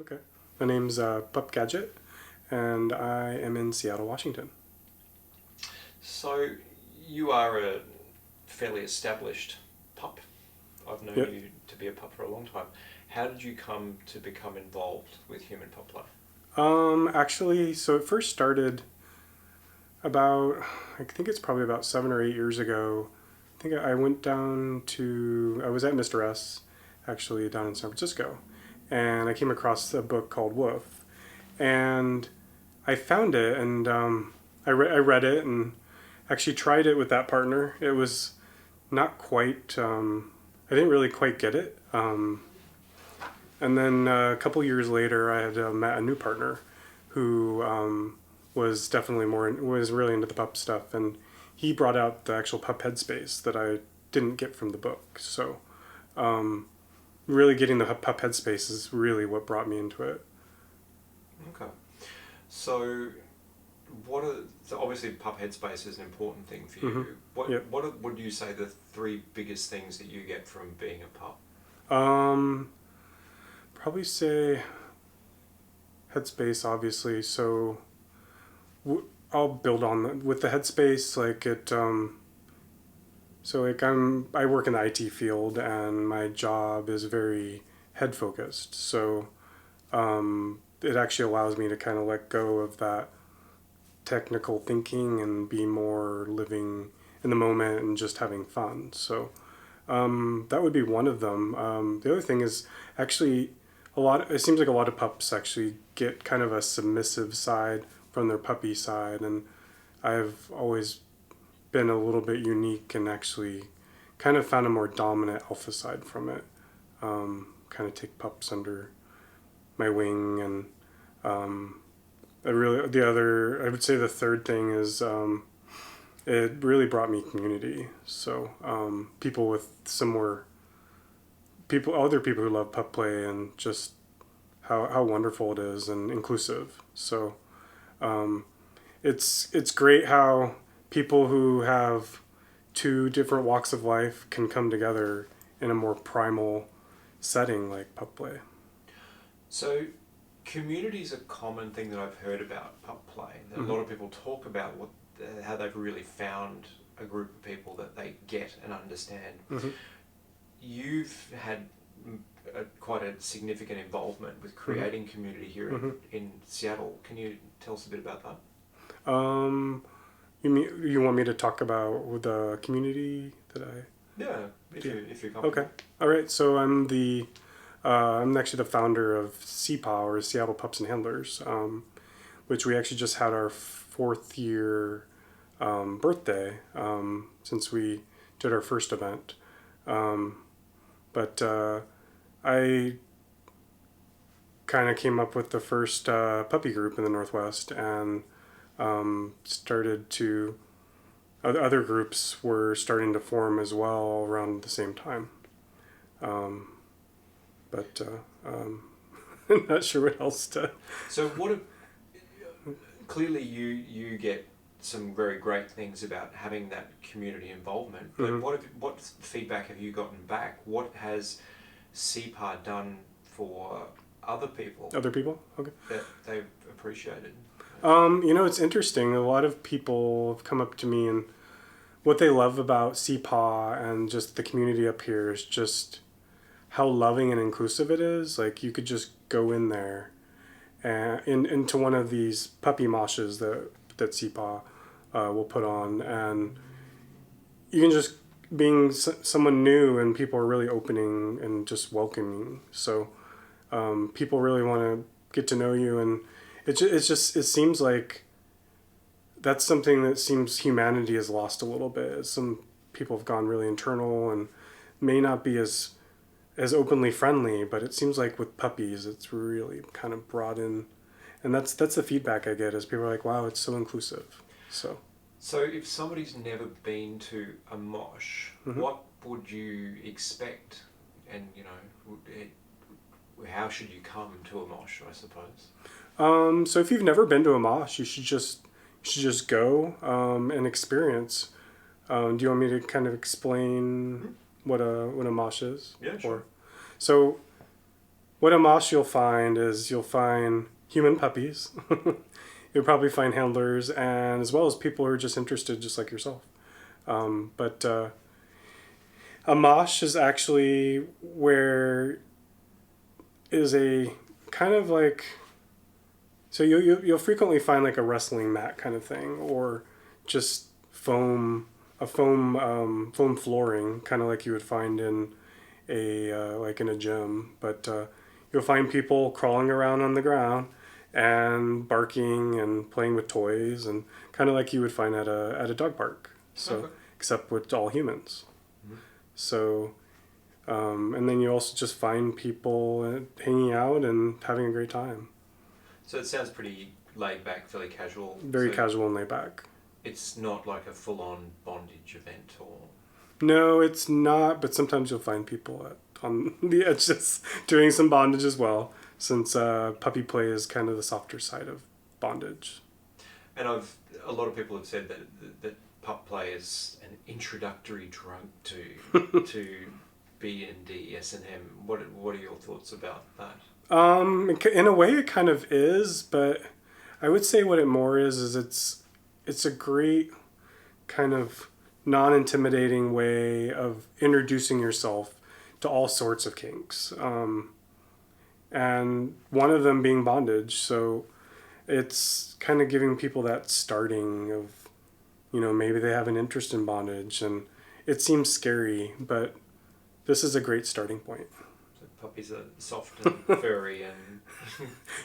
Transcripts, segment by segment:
Okay. My name's Pup Gadget, and I am in Seattle, Washington. So, you are a fairly established pup. I've known Yep. you to be a pup for a long time. How did you come to become involved with human pup play? Actually, so it first started about, I think it's probably about 7 or 8 years ago. I think I went down to, I was at Mr. S, actually, down in San Francisco, and I came across a book called Woof, and I found it, and I read it, and actually tried it with that partner. It was not quite, I didn't really quite get it. And then a couple years later, I had met a new partner who was definitely was really into the pup stuff, and he brought out the actual pup headspace that I didn't get from the book. So really getting the pup headspace is really what brought me into it. Okay. So, so obviously pup headspace is an important thing for Mm-hmm. you. What Yep. what would you say the three biggest things that you get from being a pup? Um, Probably say headspace, obviously. So I'll build on with the headspace, like it. So like I work in the IT field, and my job is very head focused. So it actually allows me to kind of let go of that technical thinking and be more living in the moment and just having fun. So that would be one of them. The other thing is actually a lot. It seems like a lot of pups actually get kind of a submissive side from their puppy side, and I've always been a little bit unique and actually kind of found a more dominant alpha side from it. Kind of take pups under my wing, and I would say the third thing is it really brought me community. So people with similar other people who love pup play, and just how wonderful it is and inclusive. So it's great how people who have two different walks of life can come together in a more primal setting like pup play. So, community is a common thing that I've heard about pup play. That a Mm-hmm. lot of people talk about how they've really found a group of people that they get and understand. Mm-hmm. You've had quite a significant involvement with Mm-hmm. creating community here Mm-hmm. in Seattle. Can you tell us a bit about that? Um, you want me to talk about the community that I Yeah, yeah. if you're Okay. comfortable. All right. So I'm actually the founder of CPA, or Seattle Pups and Handlers, which we actually just had our fourth year birthday since we did our first event. Um, but I kind of came up with the first puppy group in the Northwest, and started to other groups were starting to form as well around the same time. Um, but I'm not sure what else to. So, clearly you get some very great things about having that community involvement. But Mhm. what feedback have you gotten back? What has CPAR done for other people Other people? Okay. that they've appreciated? It's interesting. A lot of people have come up to me, and what they love about CPAW and just the community up here is just how loving and inclusive it is. Like you could just go in there and into one of these puppy moshes that CPAW will put on, and you can just being someone new, and people are really opening and just welcoming. So people really want to get to know you, and it seems like that's something that seems humanity has lost a little bit. Some people have gone really internal and may not be as openly friendly, but it seems like with puppies, it's really kind of brought in, and that's the feedback I get is people are like, "Wow, it's so inclusive." So, So, if somebody's never been to a mosh, mm-hmm. what would you expect? And how should you come to a mosh? I suppose. So if you've never been to a mosh, you should just go and experience. Do you want me to kind of explain Hmm? what a mosh is? Yeah, sure. Or so what a mosh you'll find is you'll find human puppies. You'll probably find handlers, and as well as people who are just interested, just like yourself. But a mosh is actually where is a kind of like, so you'll frequently find like a wrestling mat kind of thing, or just foam flooring, kind of like you would find in a like in a gym. But you'll find people crawling around on the ground and barking and playing with toys, and kind of like you would find at a dog park. So Okay. except with all humans. Mhm. So and then you also just find people hanging out and having a great time. So it sounds pretty laid back, fairly casual. Very So casual and laid back. it's not like a full on bondage event or. No, it's not, but sometimes you'll find people on the edges doing some bondage as well, since puppy play is kind of the softer side of bondage. And a lot of people have said that pup play is an introductory drug to B&D, S&M. What are your thoughts about that? In a way, it kind of is, but I would say what it more is it's a great kind of non-intimidating way of introducing yourself to all sorts of kinks, and one of them being bondage. So it's kind of giving people that starting of, maybe they have an interest in bondage, and it seems scary, but this is a great starting point. So puppies are soft and furry and.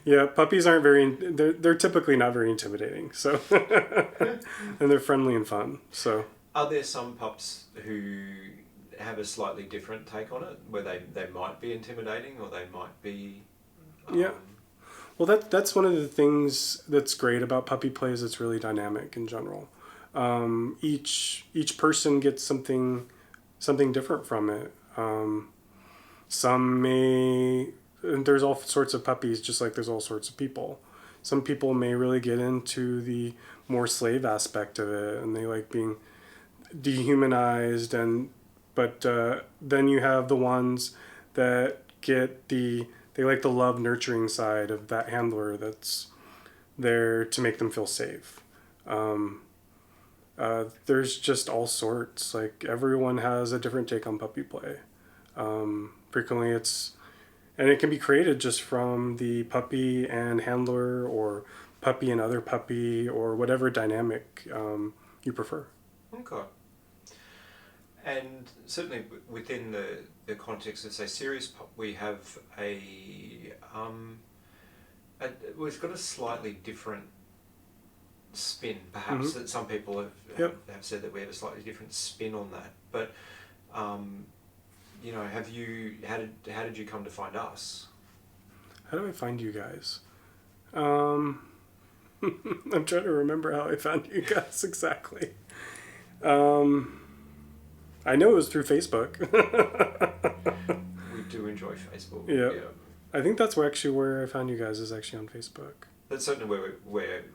Yeah, puppies aren't they're typically not very intimidating, so and they're friendly and fun. So Are there some pups who have a slightly different take on it, where they might be intimidating or they might be? Yeah. Well, that's one of the things that's great about puppy play is it's really dynamic in general. Each person gets something different from it. Some may, and there's all sorts of puppies, just like there's all sorts of people. Some people may really get into the more slave aspect of it, and they like being dehumanized, but then you have the ones that they like the love nurturing side of that handler that's there to make them feel safe. There's just all sorts. Like everyone has a different take on puppy play. Frequently and it can be created just from the puppy and handler, or puppy and other puppy, or whatever dynamic you prefer. Okay. And certainly within the context of, say, Sirius Pup, we have we've got a slightly different spin, perhaps, that some people have said that we have a slightly different spin on that. But, how did you come to find us? How do I find you guys? I'm trying to remember how I found you guys exactly. I know it was through Facebook. We do enjoy Facebook. Yeah. I think that's where I found you guys, is actually on Facebook. That's certainly where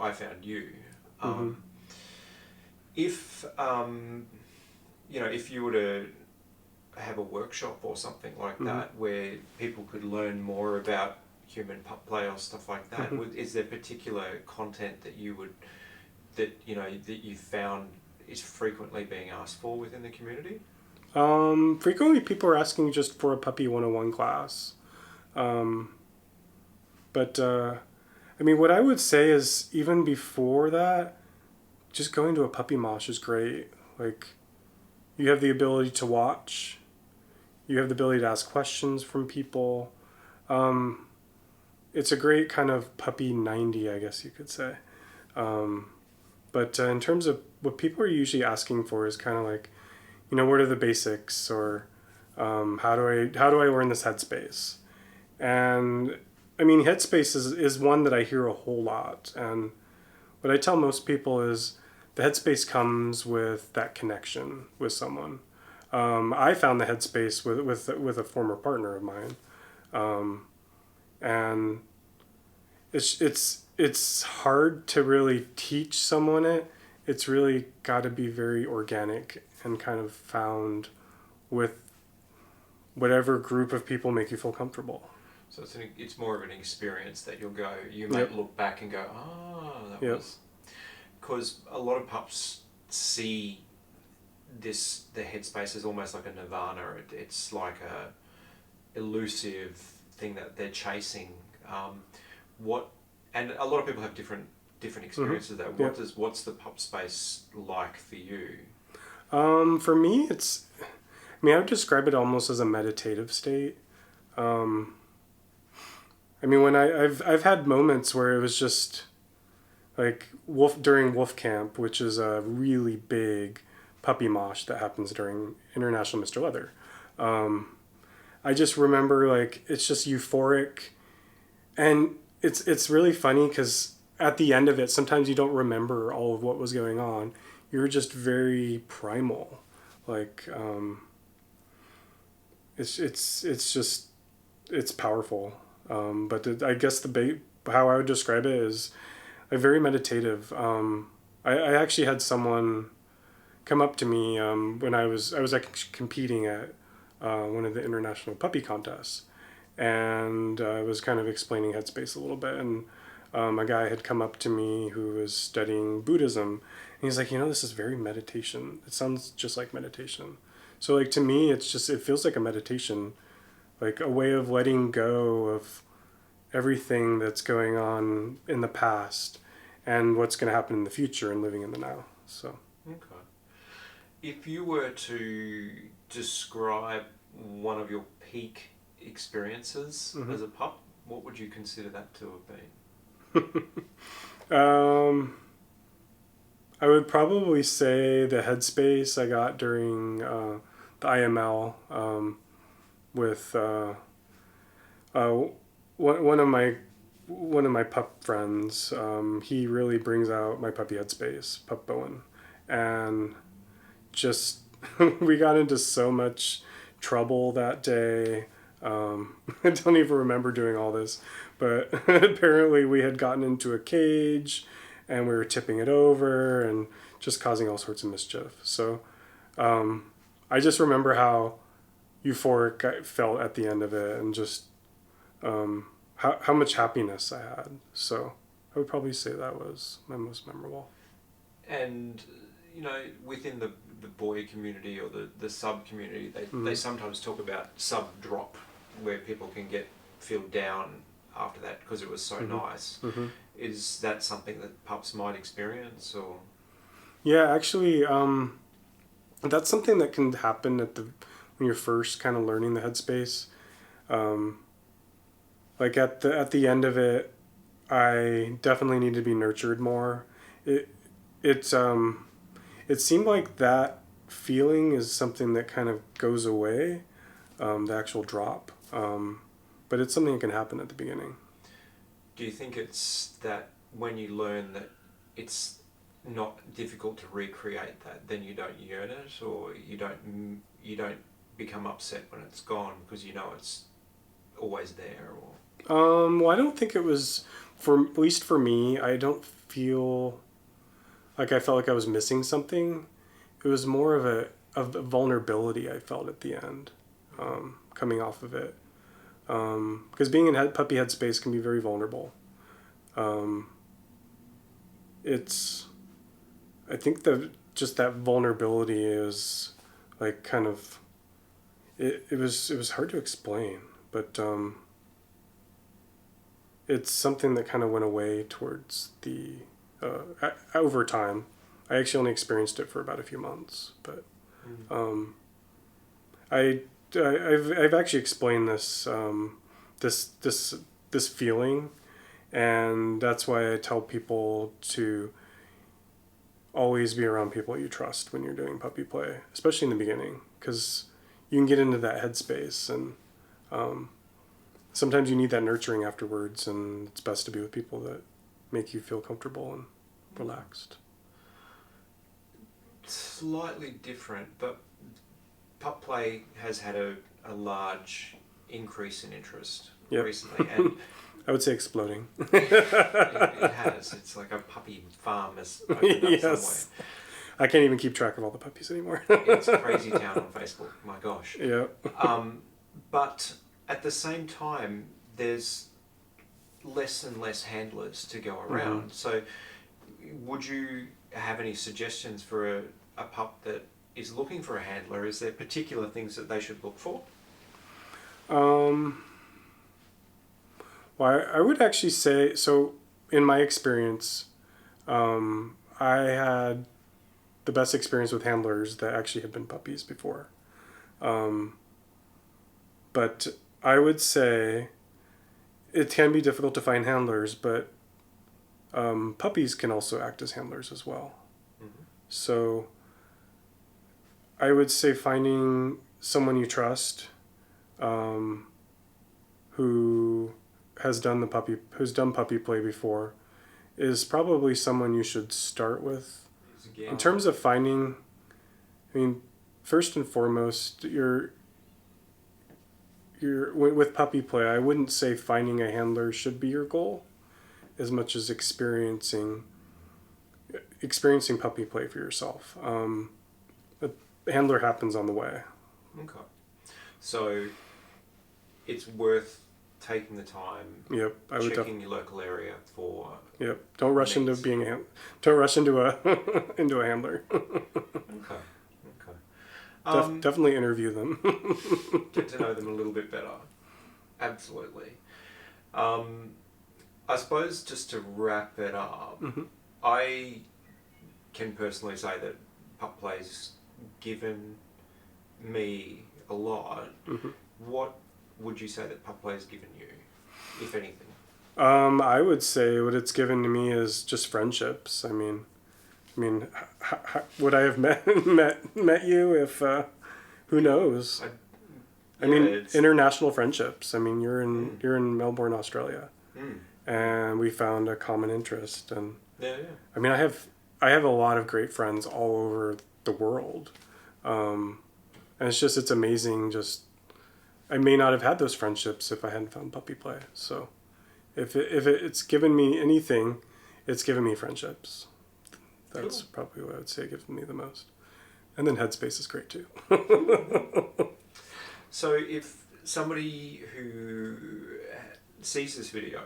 I found you. If if you were to have a workshop or something like that, where people could learn more about human pup play or stuff like that, is there particular content that you found is frequently being asked for within the community? Frequently people are asking just for a puppy 101 class. But what I would say is, even before that, just going to a puppy mosh is great. Like, you have the ability to watch. You have the ability to ask questions from people. It's a great kind of puppy 90, I guess you could say. But in terms of what people are usually asking for is kind of like, what are the basics, or how do I learn this headspace? And headspace is one that I hear a whole lot. And what I tell most people is the headspace comes with that connection with someone. I found the headspace with a former partner of mine, and it's hard to really teach someone it. It's really got to be very organic and kind of found with whatever group of people make you feel comfortable. So it's more of an experience that you might look back and go, oh, that was... Because a lot of pups see the headspace as almost like a nirvana. It's like a elusive thing that they're chasing. And a lot of people have different experiences of that. What's the pup space like for you? For me, I would describe it almost as a meditative state. When I've had moments where it was just like during Wolf Camp, which is a really big puppy mosh that happens during International Mr. Leather. I just remember like it's just euphoric, and it's really funny because at the end of it, sometimes you don't remember all of what was going on. You're just very primal, like it's powerful. But I guess how I would describe it is like very meditative. I actually had someone come up to me when I was like competing at one of the international puppy contests, and I was kind of explaining headspace a little bit, and a guy had come up to me who was studying Buddhism, and he's like, this is very meditation. It sounds just like meditation. So like to me, it feels like a meditation, like a way of letting go of everything that's going on in the past and what's going to happen in the future and living in the now. So. Okay. If you were to describe one of your peak experiences as a pup, what would you consider that to have been? I would probably say the headspace I got during the IML with one of my pup friends. He really brings out my puppy headspace, Pup Bowen, and just we got into so much trouble that day. I don't even remember doing all this, but apparently we had gotten into a cage and we were tipping it over and just causing all sorts of mischief. So I just remember how euphoric I felt at the end of it, and just how much happiness I had. So I would probably say that was my most memorable. And within the boy community or the sub community, they sometimes talk about sub drop, where people can feel down after that because it was so nice. Is that something that pups might experience, or? Yeah, actually, that's something that can happen when you're first kind of learning the headspace. Like at the end of it, I definitely need to be nurtured more. It seemed like that feeling is something that kind of goes away, the actual drop. But it's something that can happen at the beginning. Do you think it's that when you learn that it's not difficult to recreate that, then you don't yearn it, or you don't become upset when it's gone because it's always there, or? Well, I don't think it was, at least for me, I don't feel like I felt like I was missing something. It was more of a vulnerability I felt at the end, coming off of it. Because being in puppy headspace can be very vulnerable. I think just that vulnerability is like kind of, it was hard to explain, but it's something that kind of went away towards over time. I actually only experienced it for about a few months, but I've actually explained this this feeling, and that's why I tell people to always be around people you trust when you're doing puppy play, especially in the beginning, because you can get into that headspace, and sometimes you need that nurturing afterwards, and it's best to be with people that make you feel comfortable and relaxed. Slightly different, but pup play has had a large increase in interest recently, and I would say exploding. it has. It's like a puppy farm has opened up somewhere. I can't even keep track of all the puppies anymore. It's crazy town on Facebook. My gosh. Yeah. But at the same time, there's less and less handlers to go around. So would you have any suggestions for a pup that is looking for a handler? Is there particular things that they should look for? Well, I would actually say, so in my experience, I had the best experience with handlers that actually had been puppies before. But I would say it can be difficult to find handlers, but puppies can also act as handlers as well. So I would say finding someone you trust, who's done puppy play before, is probably someone you should start with. In terms of finding, I mean, first and foremost, with puppy play, I wouldn't say finding a handler should be your goal as much as experiencing puppy play for yourself. A handler happens on the way. Okay. So it's worth taking the time. Yep, I would checking your local area for. Yep, don't rush into don't rush into a into a handler. Okay. Definitely interview them. Get to know them a little bit better. Absolutely. I suppose just to wrap it up, I can personally say that pup play's given me a lot. What would you say that pup play's given you, if anything? I would say what it's given to me is just friendships. I mean, would I have met you if? Who knows? I mean, international friendships. I mean, you're in Melbourne, Australia, and we found a common interest. And I mean, I have a lot of great friends all over the world, and it's amazing. Just I may not have had those friendships if I hadn't found puppy play. So, if it's given me anything, it's given me friendships. That's probably what I would say gives me the most. And then Headspace is great too. So if somebody who sees this video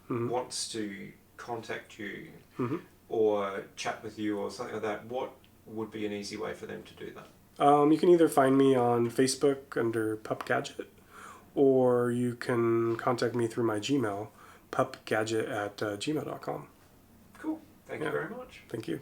wants to contact you or chat with you or something like that, what would be an easy way for them to do that? You can either find me on Facebook under Pup Gadget, or you can contact me through my Gmail, pupgadget@gmail.com. Cool. Thank you very much. Thank you.